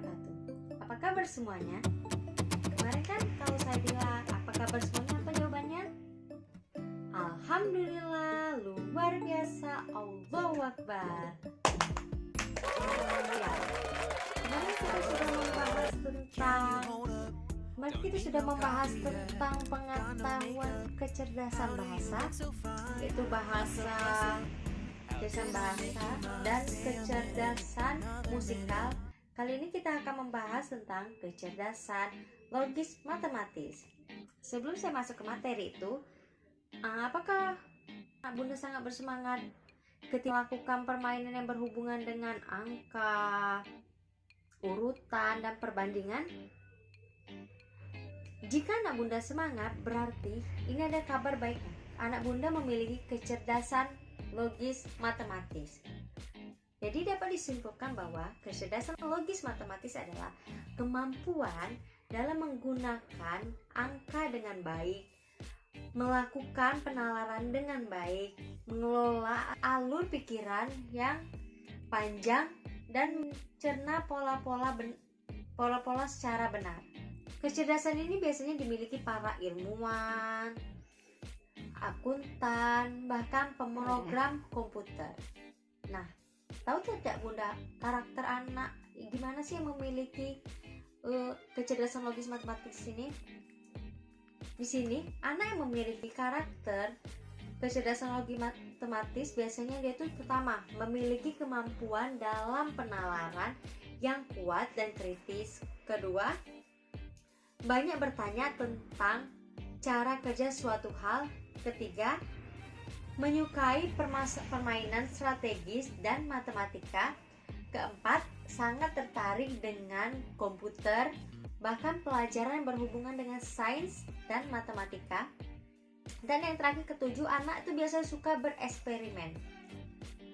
wabarakatuh. Apa kabar semuanya? Kemarin kan kalau saya bilang apa kabar semuanya, apa jawabannya? Alhamdulillah, luar biasa, Allahu Akbar. Ya, kemarin kita sudah membahas tentang pengetahuan kecerdasan bahasa, yaitu kecerdasan bahasa dan kecerdasan musikal. Kali ini kita akan membahas tentang kecerdasan logis matematis. Sebelum saya masuk ke materi itu, apakah Bunda sangat bersemangat ketika melakukan permainan yang berhubungan dengan angka, urutan, dan perbandingan? Jika anak Bunda semangat, berarti ini ada kabar baik. Anak Bunda memiliki kecerdasan logis matematis. Jadi dapat disimpulkan bahwa kecerdasan logis matematis adalah kemampuan dalam menggunakan angka dengan baik, melakukan penalaran dengan baik, mengelola alur pikiran yang panjang, dan mencerna pola-pola secara benar. Kecerdasan ini biasanya dimiliki para ilmuwan, akuntan, bahkan pemrogram komputer. Nah, tahu tidak Bunda, karakter anak gimana sih yang memiliki kecerdasan logis matematis ini? Di sini, anak yang memiliki karakter kecerdasan logis matematis biasanya dia itu pertama memiliki kemampuan dalam penalaran yang kuat dan kritis. Kedua, banyak bertanya tentang cara kerja suatu hal. Ketiga, menyukai permainan strategis dan matematika. Keempat, sangat tertarik dengan komputer, bahkan pelajaran yang berhubungan dengan sains dan matematika. Dan yang terakhir, ketujuh, anak itu biasanya suka bereksperimen.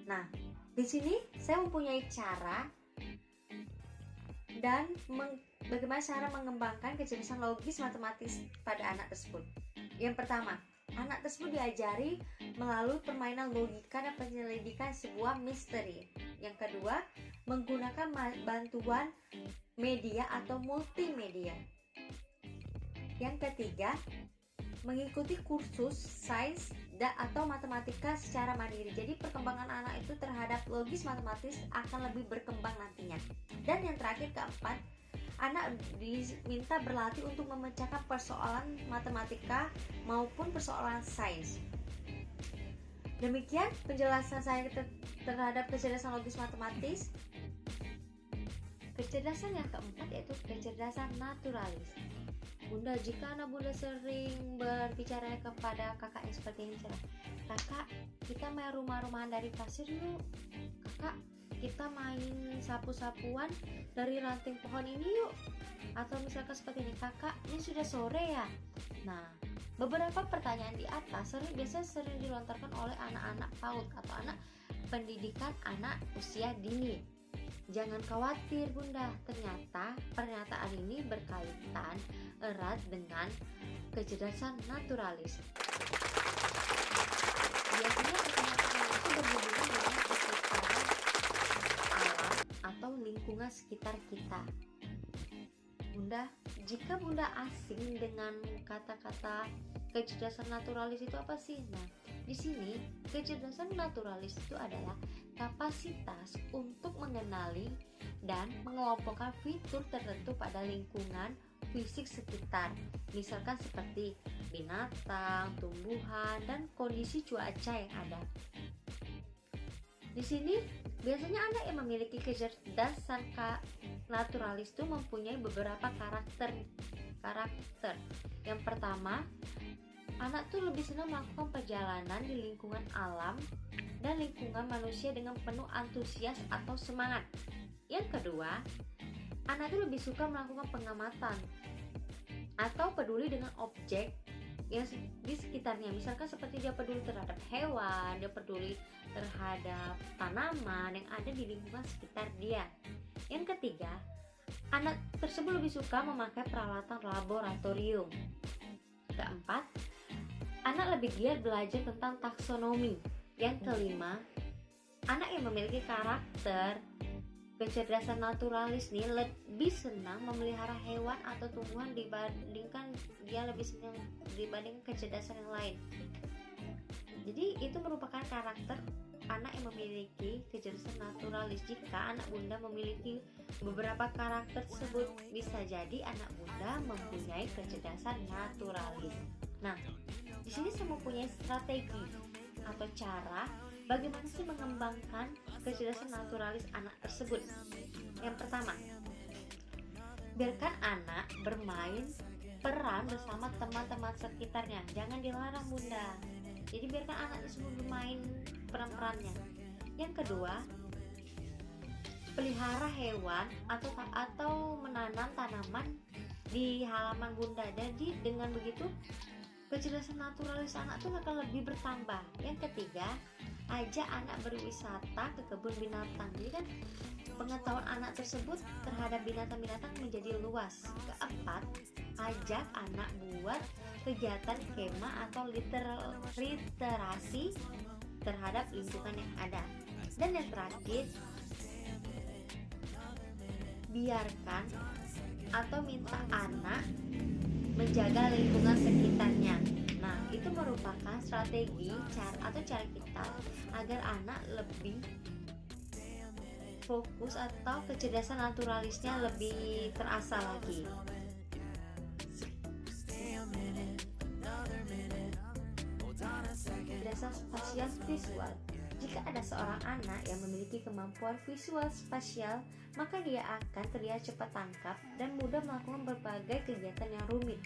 Nah, di sini saya mempunyai cara dan bagaimana cara mengembangkan kecerdasan logis matematis pada anak tersebut. Yang pertama, anak tersebut diajari melalui permainan logika dan penyelidikan sebuah misteri. Yang kedua, menggunakan bantuan media atau multimedia. Yang ketiga, mengikuti kursus sains atau matematika secara mandiri. Jadi perkembangan anak itu terhadap logis matematis akan lebih berkembang nantinya. Dan yang terakhir, keempat, anak diminta berlatih untuk memecahkan persoalan matematika maupun persoalan sains. Demikian penjelasan saya terhadap kecerdasan logis matematis. Kecerdasan yang keempat yaitu kecerdasan naturalis. Bunda, jika anak Bunda sering berbicara kepada kakak yang seperti ini, kakak, kita main rumah-rumahan dari pasir yuk. Kakak, kita main sapu-sapuan dari ranting pohon ini yuk. Atau misalkan seperti ini, kakak, ini sudah sore ya. Nah, beberapa pertanyaan di atas biasanya sering dilontarkan oleh anak-anak PAUD atau anak pendidikan anak usia dini. Jangan khawatir Bunda, ternyata pernyataan ini berkaitan erat dengan kecerdasan naturalis. Biasanya pernyataan itu berhubungan dengan kesetaraan alam atau lingkungan sekitar kita. Bunda, jika Bunda asing dengan kata-kata kecerdasan naturalis itu apa sih? Nah, di sini kecerdasan naturalis itu adalah kapasitas untuk mengenali dan mengelompokkan fitur tertentu pada lingkungan fisik sekitar. Misalkan seperti binatang, tumbuhan, dan kondisi cuaca yang ada. Di sini biasanya anak yang memiliki kecerdasan naturalis itu mempunyai beberapa karakter. Yang pertama, anak tuh lebih senang melakukan perjalanan di lingkungan alam dan lingkungan manusia dengan penuh antusias atau semangat. Yang kedua, anak tuh lebih suka melakukan pengamatan atau peduli dengan objek yang di sekitarnya. Misalkan seperti dia peduli terhadap hewan, dia peduli terhadap tanaman yang ada di lingkungan sekitar dia. Yang ketiga, anak tersebut lebih suka memakai peralatan laboratorium. Keempat, anak lebih giat belajar tentang taksonomi. Yang kelima, anak yang memiliki karakter kecerdasan naturalis nih lebih senang memelihara hewan atau tumbuhan dibandingkan kecerdasan yang lain. Jadi itu merupakan karakter anak yang memiliki kecerdasan naturalis. Jika anak bunda memiliki beberapa karakter tersebut, bisa jadi anak bunda mempunyai kecerdasan naturalis. Nah, di sini saya mempunyai strategi atau cara bagaimana sih mengembangkan kecerdasan naturalis anak tersebut. Yang pertama, biarkan anak bermain peran bersama teman-teman sekitarnya. Jangan dilarang bunda. Jadi biarkan anak tersebut bermain peran-perannya. Yang kedua, pelihara hewan atau menanam tanaman di halaman bunda. Jadi dengan begitu kecerdasan naturalis anak itu akan lebih bertambah. Yang ketiga, ajak anak berwisata ke kebun binatang. Jadi kan pengetahuan anak tersebut terhadap binatang-binatang menjadi luas. Keempat, ajak anak buat kegiatan kemah atau literasi terhadap lingkungan yang ada. Dan yang terakhir, biarkan atau minta anak menjaga lingkungan sekitarnya. Nah, itu merupakan strategi cara kita agar anak lebih fokus atau kecerdasan naturalisnya lebih terasa lagi. Kecerdasan spasial visual. Jika ada seorang anak yang memiliki kemampuan visual spasial, maka dia akan terlihat cepat tangkap dan mudah melakukan berbagai kegiatan yang rumit.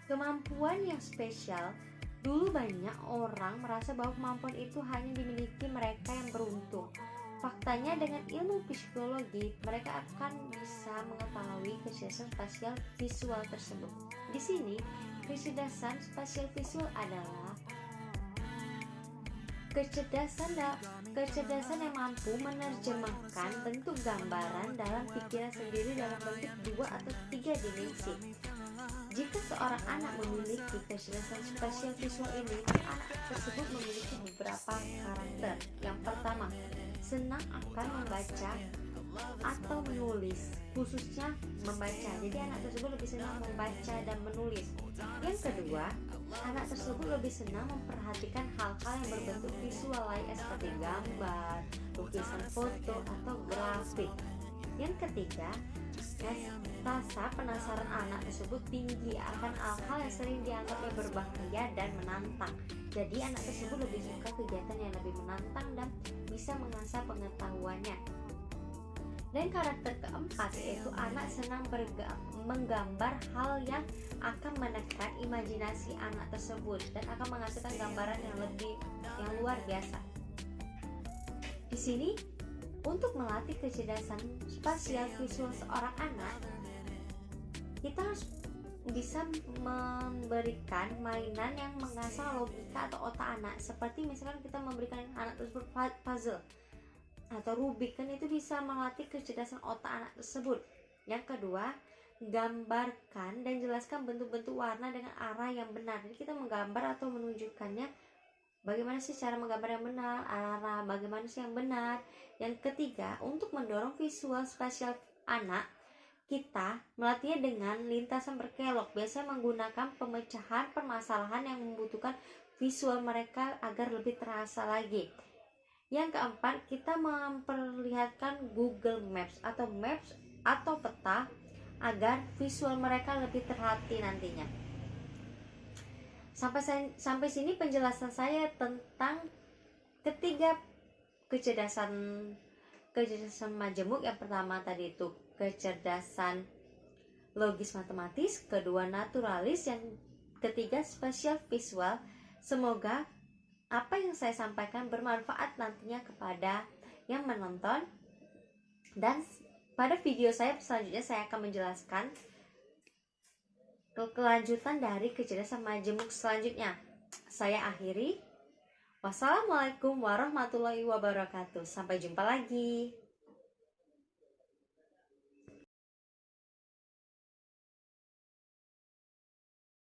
Kemampuan yang spesial, dulu banyak orang merasa bahwa kemampuan itu hanya dimiliki mereka yang beruntung. Faktanya dengan ilmu psikologi, mereka akan bisa mengetahui kecerdasan spasial visual tersebut. Di sini, kecerdasan spasial visual adalah kecerdasan yang mampu menerjemahkan bentuk gambaran dalam pikiran sendiri dalam bentuk 2 atau 3 dimensi. Jika seorang anak memiliki kecerdasan spasial visual ini, anak tersebut memiliki beberapa karakter. Yang pertama, senang akan membaca atau menulis, khususnya membaca. Jadi anak tersebut lebih senang membaca dan menulis. Yang kedua, anak tersebut lebih senang memperhatikan hal-hal yang berbentuk visual lain seperti gambar, lukisan foto, atau grafik. Yang ketiga, rasa penasaran anak tersebut tinggi akan hal-hal yang sering dianggapnya berbahaya dan menantang. Jadi anak tersebut lebih suka kegiatan yang lebih menantang dan bisa mengasah pengetahuannya. Dan karakter keempat yaitu anak senang menggambar hal yang akan menekan imajinasi anak tersebut dan akan menghasilkan gambaran yang luar biasa. Di sini untuk melatih kecerdasan spasial visual seorang anak, kita harus bisa memberikan mainan yang mengasah logika atau otak anak. Seperti misalkan kita memberikan anak tersebut puzzle atau Rubik, kan itu bisa melatih kecerdasan otak anak tersebut. Yang kedua, gambarkan dan jelaskan bentuk-bentuk warna dengan arah yang benar. Jadi kita menggambar atau menunjukkannya bagaimana sih cara menggambar yang benar, arah bagaimana sih yang benar. Yang ketiga, untuk mendorong visual spasial anak, kita melatihnya dengan lintasan berkelok, biasanya menggunakan pemecahan permasalahan yang membutuhkan visual mereka agar lebih terasa lagi. Yang keempat, kita memperlihatkan Google Maps atau peta agar visual mereka lebih terhati nantinya. Sampai sini penjelasan saya tentang ketiga kecerdasan majemuk. Yang pertama tadi itu kecerdasan logis matematis, kedua naturalis, yang ketiga spasial visual. Semoga apa yang saya sampaikan bermanfaat nantinya kepada yang menonton, dan pada video saya selanjutnya saya akan menjelaskan kelanjutan dari kecerdasan majemuk selanjutnya. Saya akhiri. Wassalamualaikum warahmatullahi wabarakatuh. Sampai jumpa lagi.